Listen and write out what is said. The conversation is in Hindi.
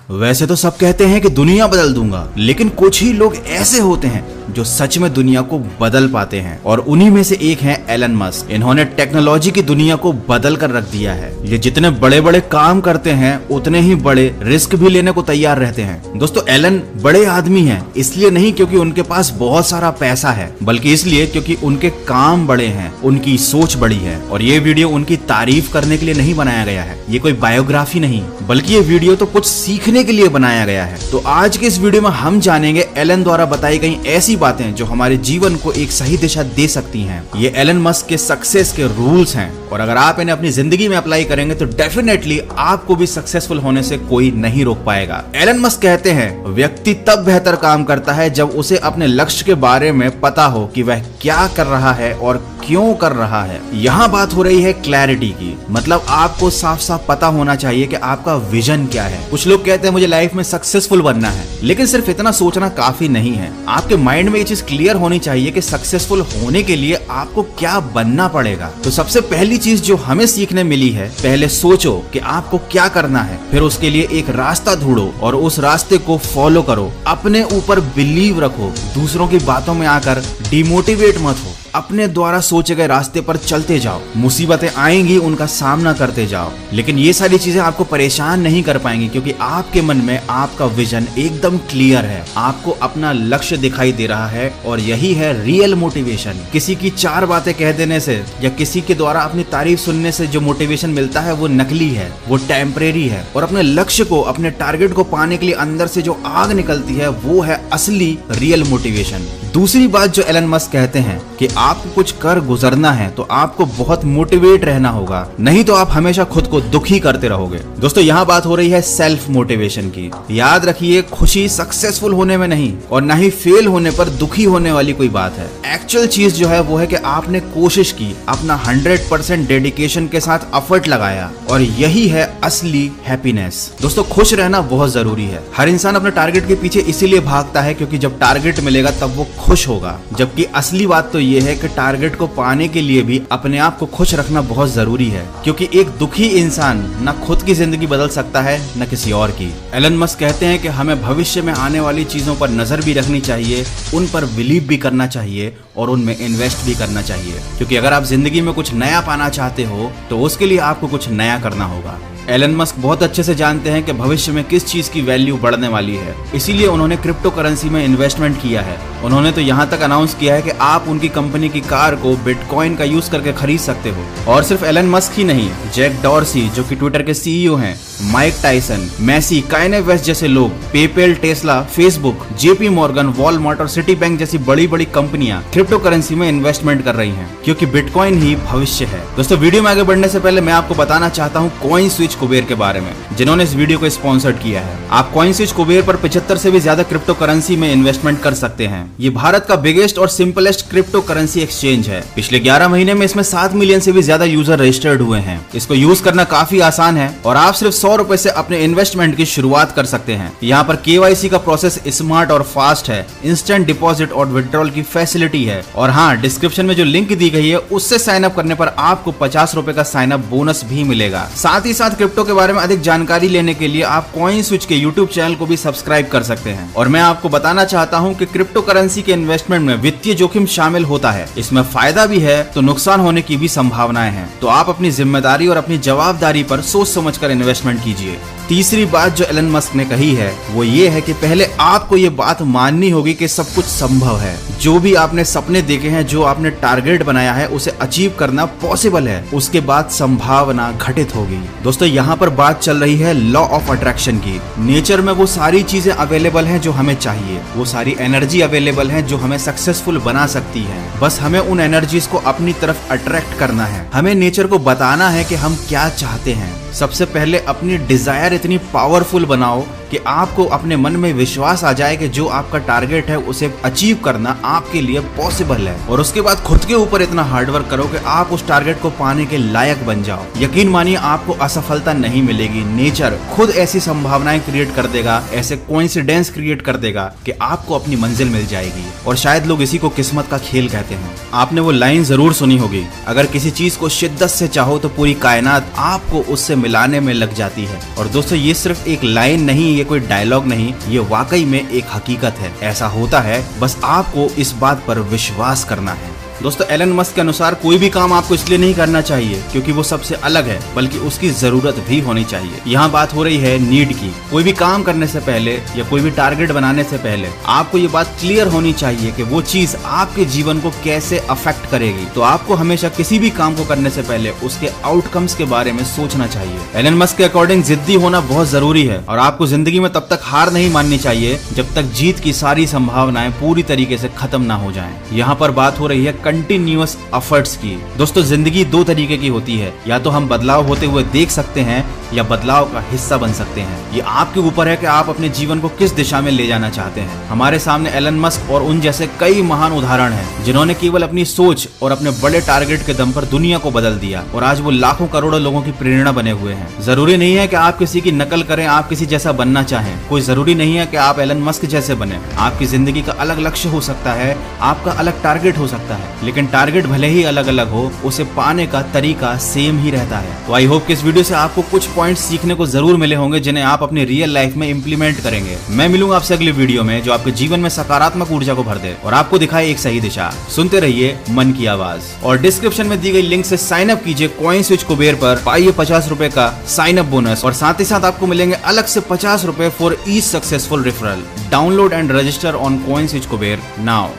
वैसे तो सब कहते हैं कि दुनिया बदल दूंगा, लेकिन कुछ ही लोग ऐसे होते हैं जो सच में दुनिया को बदल पाते हैं, और उन्हीं में से एक है एलन मस्क। इन्होंने टेक्नोलॉजी की दुनिया को बदल कर रख दिया है। ये जितने बड़े बड़े काम करते हैं उतने ही बड़े रिस्क भी लेने को तैयार रहते हैं। दोस्तों, एलन बड़े आदमी हैं, इसलिए नहीं क्योंकि उनके पास बहुत सारा पैसा है, बल्कि इसलिए क्योंकि उनके काम बड़े हैं, उनकी सोच बड़ी है। और ये वीडियो उनकी तारीफ करने के लिए नहीं बनाया गया है, ये कोई बायोग्राफी नहीं, बल्कि ये वीडियो तो कुछ सीखने के लिए बनाया गया है। तो आज के इस वीडियो में हम जानेंगे एलन द्वारा बताई गई ऐसी बातें जो हमारे जीवन को एक सही दिशा दे सकती हैं। ये एलन मस्क के सक्सेस के रूल्स हैं, और अगर आप इन्हें अपनी जिंदगी में अप्लाई करेंगे तो डेफिनेटली आपको भी सक्सेसफुल होने से कोई नहीं रोक पाएगा। एलन मस्क कहते हैं, व्यक्ति तब बेहतर काम करता है जब उसे अपने लक्ष्य के बारे में पता हो कि वह क्या कर रहा है और क्यों कर रहा है। यहाँ बात हो रही है क्लैरिटी की, मतलब आपको साफ साफ पता होना चाहिए कि आपका विजन क्या है। कुछ लोग कहते हैं मुझे लाइफ में सक्सेसफुल बनना है, लेकिन सिर्फ इतना सोचना काफी नहीं है। आपके माइंड में ये चीज क्लियर होनी चाहिए कि सक्सेसफुल होने के लिए आपको क्या बनना पड़ेगा। तो सबसे पहली चीज जो हमें सीखने मिली है, पहले सोचो कि आपको क्या करना है, फिर उसके लिए एक रास्ता ढूंढो और उस रास्ते को फॉलो करो। अपने ऊपर बिलीव रखो, दूसरों की बातों में आकर डिमोटिवेट मत हो। अपने द्वारा सोचे गए रास्ते पर चलते जाओ। मुसीबतें आएंगी, उनका सामना करते जाओ, लेकिन ये सारी चीजें आपको परेशान नहीं कर पाएंगी, क्योंकि आपके मन में आपका विजन एकदम क्लियर है। आपको अपना लक्ष्य दिखाई दे रहा है, और यही है रियल मोटिवेशन। किसी की चार बातें कह देने से या किसी के द्वारा अपनी तारीफ सुनने से जो मोटिवेशन मिलता है वो नकली है, वो टेम्परेरी है। और अपने लक्ष्य को, अपने टारगेट को पाने के लिए अंदर से जो आग निकलती है वो है असली रियल मोटिवेशन। दूसरी बात जो एलन मस्क कहते हैं कि आपको कुछ कर गुजरना है तो आपको बहुत मोटिवेट रहना होगा, नहीं तो आप हमेशा खुद को दुखी करते रहोगे। दोस्तों, यहाँ बात हो रही है सेल्फ मोटिवेशन की। याद रखिए, खुशी सक्सेसफुल होने में नहीं, और ना ही फेल होने पर दुखी होने वाली कोई बात है। एक्चुअल चीज जो है वो है कि आपने कोशिश की, अपना 100% डेडिकेशन के साथ एफर्ट लगाया, और यही है असली हैप्पीनेस। दोस्तों, खुश रहना बहुत जरूरी है। हर इंसान अपने टारगेट के पीछे इसीलिए भागता है क्योंकि जब टारगेट मिलेगा तब वो खुश होगा, जबकि असली बात तो ये है कि टारगेट को पाने के लिए भी अपने आप को खुश रखना बहुत जरूरी है, क्योंकि एक दुखी इंसान न खुद की जिंदगी बदल सकता है न किसी और की। एलन मस्क कहते हैं कि हमें भविष्य में आने वाली चीजों पर नजर भी रखनी चाहिए, उन पर बिलीव भी करना चाहिए और उनमें इन्वेस्ट भी करना चाहिए, क्योंकि अगर आप जिंदगी में कुछ नया पाना चाहते हो तो उसके लिए आपको कुछ नया करना होगा। एलन मस्क बहुत अच्छे से जानते हैं कि भविष्य में किस चीज की वैल्यू बढ़ने वाली है, इसीलिए उन्होंने क्रिप्टो करेंसी में इन्वेस्टमेंट किया है। उन्होंने तो यहाँ तक अनाउंस किया है कि आप उनकी कंपनी की कार को बिटकॉइन का यूज करके खरीद सकते हो। और सिर्फ एलन मस्क ही नहीं, जैक डॉर्सी जो कि ट्विटर के सीईओ हैं, माइक टाइसन, मैसी, काइने वेस्ट जैसे लोग, PayPal, Tesla, Facebook, JP Morgan, Walmart और सिटी बैंक जैसी बड़ी बड़ी कंपनियां क्रिप्टो करेंसी में इन्वेस्टमेंट कर रही हैं, क्योंकि बिटकॉइन ही भविष्य है। दोस्तों, वीडियो में आगे बढ़ने से पहले मैं आपको बताना चाहता हूँ कॉइन स्विच कुबेर के बारे में, जिन्होंने इस वीडियो को स्पॉन्सर्ड किया है। आप कॉइन स्विच कुबेर पर 75 से भी ज्यादा क्रिप्टो करेंसी में इन्वेस्टमेंट कर सकते हैं। ये भारत का बिगेस्ट और सिंपलेस्ट क्रिप्टो करेंसी एक्सचेंज है। पिछले 11 महीने में इसमें 7 मिलियन से भी ज्यादा यूजर रजिस्टर्ड हुए हैं। इसको यूज करना काफी आसान है, और आप सिर्फ 100 रुपए से अपने इन्वेस्टमेंट की शुरुआत कर सकते हैं। यहाँ पर KYC का प्रोसेस स्मार्ट और फास्ट है, इंस्टेंट डिपॉजिट और विड्रॉल की फैसिलिटी है, और हाँ, डिस्क्रिप्शन में जो लिंक दी गई है उससे साइन अप करने पर आपको 50 रुपए का साइन अप बोनस भी मिलेगा। साथ ही साथ क्रिप्टो के बारे में अधिक जानकारी लेने के लिए आप कॉइन स्विच के यूट्यूब चैनल को भी सब्सक्राइब कर सकते हैं। और मैं आपको बताना चाहता हूं कि क्रिप्टो करेंसी के इन्वेस्टमेंट में वित्तीय जोखिम शामिल होता है। इसमें फायदा भी है तो नुकसान होने की भी संभावनाएं हैं, तो आप अपनी जिम्मेदारी और अपनी जवाबदारी पर सोच समझकर इन्वेस्टमेंट कीजिए। तीसरी बात जो एलन मस्क ने कही है वो ये है कि पहले आपको ये बात माननी होगी कि सब कुछ संभव है। जो भी आपने सपने देखे हैं, जो आपने टारगेट बनाया है, उसे अचीव करना पॉसिबल है, उसके बाद संभावना घटित होगी। दोस्तों, यहाँ पर बात चल रही है लॉ ऑफ अट्रैक्शन की। नेचर में वो सारी चीजें अवेलेबल हैं जो हमें चाहिए, वो सारी एनर्जी अवेलेबल है जो हमें सक्सेसफुल बना सकती है। बस हमें उन एनर्जीज को अपनी तरफ अट्रैक्ट करना है। हमें नेचर को बताना है कि हम क्या चाहते हैं। सबसे पहले अपनी डिजायर इतनी पावरफुल बनाओ कि आपको अपने मन में विश्वास आ जाए कि जो आपका टारगेट है उसे अचीव करना आपके लिए पॉसिबल है, और उसके बाद खुद के ऊपर इतना हार्डवर्क करो कि आप उस टारगेट को पाने के लायक बन जाओ। यकीन मानिए, आपको असफलता नहीं मिलेगी। नेचर खुद ऐसी संभावनाएं क्रिएट कर देगा, ऐसे कोइंसिडेंस क्रिएट कर देगा कि आपको अपनी मंजिल मिल जाएगी। और शायद लोग इसी को किस्मत का खेल कहते हैं। आपने वो लाइन जरूर सुनी होगी, अगर किसी चीज को शिद्दत से चाहो तो पूरी कायनात आपको उससे मिलाने में लग जाती है। और दोस्तों ये सिर्फ एक लाइन नहीं, ये कोई डायलॉग नहीं, ये वाकई में एक हकीकत है। ऐसा होता है, बस आपको इस बात पर विश्वास करना है। दोस्तों एलन मस्क के अनुसार कोई भी काम आपको इसलिए नहीं करना चाहिए क्योंकि वो सबसे अलग है, बल्कि उसकी जरूरत भी होनी चाहिए। यहाँ बात हो रही है नीड की। कोई भी काम करने से पहले या कोई भी टारगेट बनाने से पहले आपको ये बात क्लियर होनी चाहिए कि वो चीज आपके जीवन को कैसे अफेक्ट करेगी। तो आपको हमेशा किसी भी काम को करने से पहले उसके आउटकम्स के बारे में सोचना चाहिए। एलन मस्क के अकॉर्डिंग जिद्दी होना बहुत जरूरी है और आपको जिंदगी में तब तक हार नहीं माननी चाहिए जब तक जीत की सारी संभावनाएं पूरी तरीके से खत्म ना हो जाएं। यहाँ पर बात हो रही है कंटिन्यूअस एफर्ट्स की। दोस्तों जिंदगी दो तरीके की होती है, या तो हम बदलाव होते हुए देख सकते हैं या बदलाव का हिस्सा बन सकते हैं। ये आपके ऊपर है कि आप अपने जीवन को किस दिशा में ले जाना चाहते हैं। हमारे सामने एलन मस्क और उन जैसे कई महान उदाहरण हैं जिन्होंने केवल अपनी सोच और अपने बड़े टारगेट के दम पर दुनिया को बदल दिया और आज वो लाखों करोड़ों लोगों की प्रेरणा बने हुए हैं। जरूरी नहीं है कि आप किसी की नकल करें, आप किसी जैसा बनना चाहें। कोई जरूरी नहीं है कि आप एलन मस्क जैसे बने। आपकी जिंदगी का अलग लक्ष्य हो सकता है, आपका अलग टारगेट हो सकता है, लेकिन टारगेट भले ही अलग अलग हो, उसे पाने का तरीका सेम ही रहता है। तो आई होप कि इस वीडियो से आपको कुछ पॉइंट्स सीखने को जरूर मिले होंगे जिन्हें आप अपनी रियल लाइफ में इंप्लीमेंट करेंगे। मैं मिलूंगा आपसे अगली वीडियो में जो आपके जीवन में सकारात्मक ऊर्जा को भर दे और आपको दिखाए एक सही दिशा। सुनते रहिए मन की आवाज और डिस्क्रिप्शन में दी गई लिंक से साइन अप कीजिए कॉइन स्विच कुबेर पर, पाइए 50 रुपए का साइन अप बोनस और साथ ही साथ आपको मिलेंगे अलग से 50 रुपए for each successful referral. Download and register on coin switch Kuber now.